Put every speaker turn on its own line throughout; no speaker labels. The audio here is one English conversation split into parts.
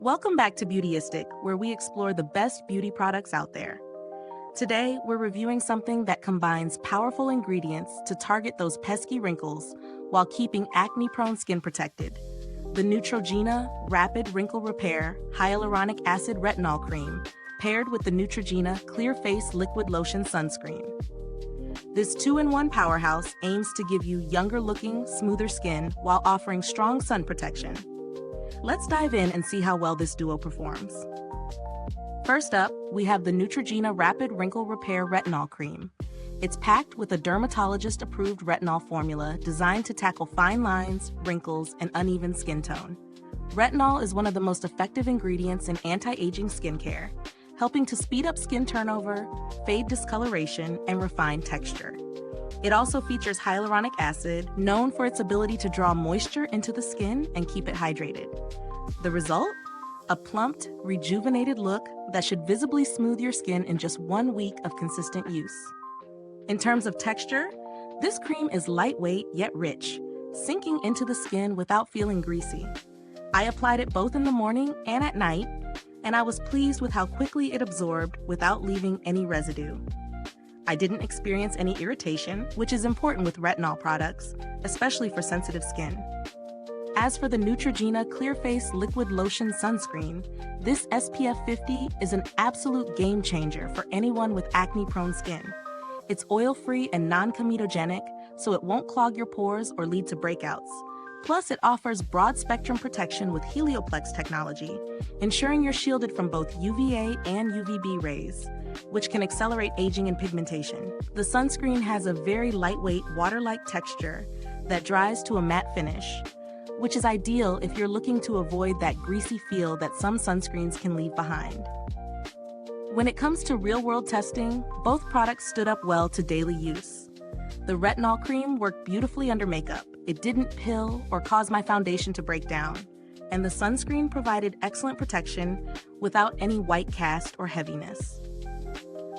Welcome back to Beautyistic, where we explore the best beauty products out there. Today, we're reviewing something that combines powerful ingredients to target those pesky wrinkles while keeping acne-prone skin protected. The Neutrogena Rapid Wrinkle Repair Hyaluronic Acid Retinol Cream, paired with the Neutrogena Clear Face Liquid Lotion Sunscreen. This 2-in-1 powerhouse aims to give you younger-looking, smoother skin while offering strong sun protection. Let's dive in and see how well this duo performs. First up, we have the Neutrogena Rapid Wrinkle Repair Retinol Cream. It's packed with a dermatologist-approved retinol formula designed to tackle fine lines, wrinkles, and uneven skin tone. Retinol is one of the most effective ingredients in anti-aging skincare, helping to speed up skin turnover, fade discoloration, and refine texture. It also features hyaluronic acid, known for its ability to draw moisture into the skin and keep it hydrated. The result? A plumped, rejuvenated look that should visibly smooth your skin in just 1 week of consistent use. In terms of texture, this cream is lightweight yet rich, sinking into the skin without feeling greasy. I applied it both in the morning and at night, and I was pleased with how quickly it absorbed without leaving any residue. I didn't experience any irritation, which is important with retinol products, especially for sensitive skin. As for the Neutrogena Clear Face Liquid Lotion Sunscreen, this SPF 50 is an absolute game changer for anyone with acne-prone skin. It's oil-free and non-comedogenic, so it won't clog your pores or lead to breakouts. Plus, it offers broad-spectrum protection with Helioplex technology, ensuring you're shielded from both UVA and UVB rays, which can accelerate aging and pigmentation. The sunscreen has a very lightweight, water-like texture that dries to a matte finish, which is ideal if you're looking to avoid that greasy feel that some sunscreens can leave behind. When it comes to real-world testing, both products stood up well to daily use. The retinol cream worked beautifully under makeup. It didn't pill or cause my foundation to break down, and the sunscreen provided excellent protection without any white cast or heaviness.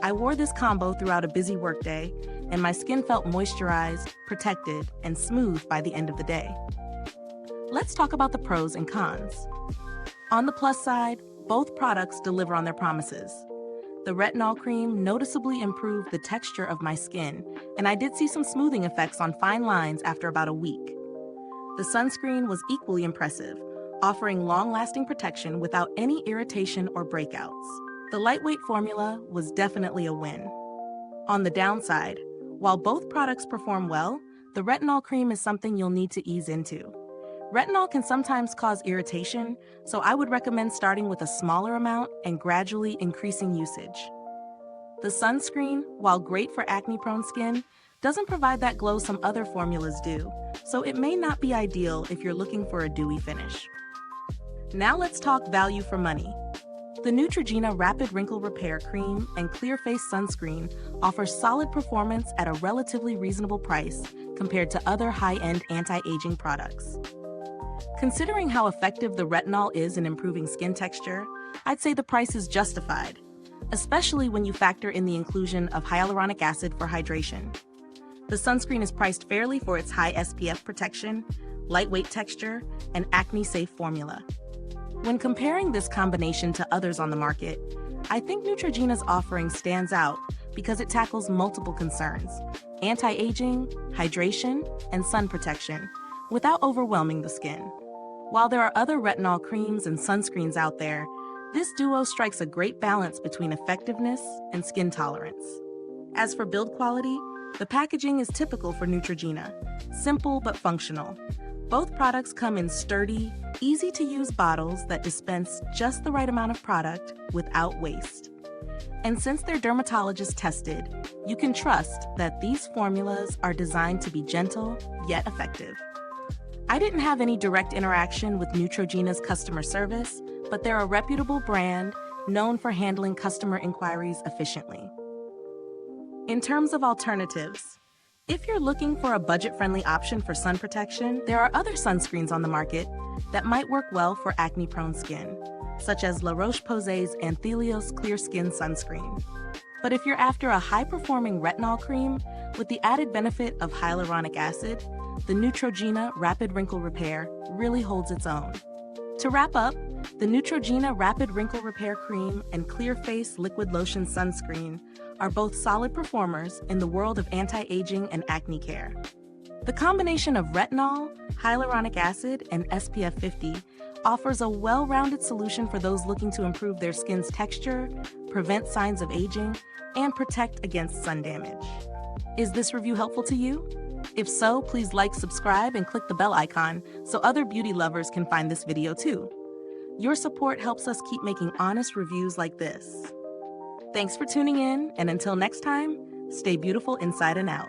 I wore this combo throughout a busy workday, and my skin felt moisturized, protected, and smooth by the end of the day. Let's talk about the pros and cons. On the plus side, both products deliver on their promises. The retinol cream noticeably improved the texture of my skin, and I did see some smoothing effects on fine lines after about a week. The sunscreen was equally impressive, offering long-lasting protection without any irritation or breakouts. The lightweight formula was definitely a win. On the downside, while both products perform well, the retinol cream is something you'll need to ease into. Retinol can sometimes cause irritation, so I would recommend starting with a smaller amount and gradually increasing usage. The sunscreen, while great for acne-prone skin, doesn't provide that glow some other formulas do, so it may not be ideal if you're looking for a dewy finish. Now let's talk value for money. The Neutrogena Rapid Wrinkle Repair Cream and Clear Face Sunscreen offer solid performance at a relatively reasonable price compared to other high-end anti-aging products. Considering how effective the retinol is in improving skin texture, I'd say the price is justified, especially when you factor in the inclusion of hyaluronic acid for hydration. The sunscreen is priced fairly for its high SPF protection, lightweight texture, and acne-safe formula. When comparing this combination to others on the market, I think Neutrogena's offering stands out because it tackles multiple concerns: anti-aging, hydration, and sun protection, without overwhelming the skin. While there are other retinol creams and sunscreens out there, this duo strikes a great balance between effectiveness and skin tolerance. As for build quality, the packaging is typical for Neutrogena, simple but functional. Both products come in sturdy, easy-to-use bottles that dispense just the right amount of product without waste. And since they're dermatologist tested, you can trust that these formulas are designed to be gentle yet effective. I didn't have any direct interaction with Neutrogena's customer service, but they're a reputable brand known for handling customer inquiries efficiently. In terms of alternatives, if you're looking for a budget-friendly option for sun protection, there are other sunscreens on the market that might work well for acne-prone skin, such as La Roche-Posay's Anthelios Clear Skin Sunscreen. But if you're after a high-performing retinol cream with the added benefit of hyaluronic acid, the Neutrogena Rapid Wrinkle Repair really holds its own. To wrap up, the Neutrogena Rapid Wrinkle Repair Cream and Clear Face Liquid Lotion Sunscreen are both solid performers in the world of anti-aging and acne care. The combination of retinol, hyaluronic acid, and SPF 50 offers a well-rounded solution for those looking to improve their skin's texture, prevent signs of aging, and protect against sun damage. Is this review helpful to you? If so, please like, subscribe, and click the bell icon so other beauty lovers can find this video too. Your support helps us keep making honest reviews like this. Thanks for tuning in, and until next time, stay beautiful inside and out.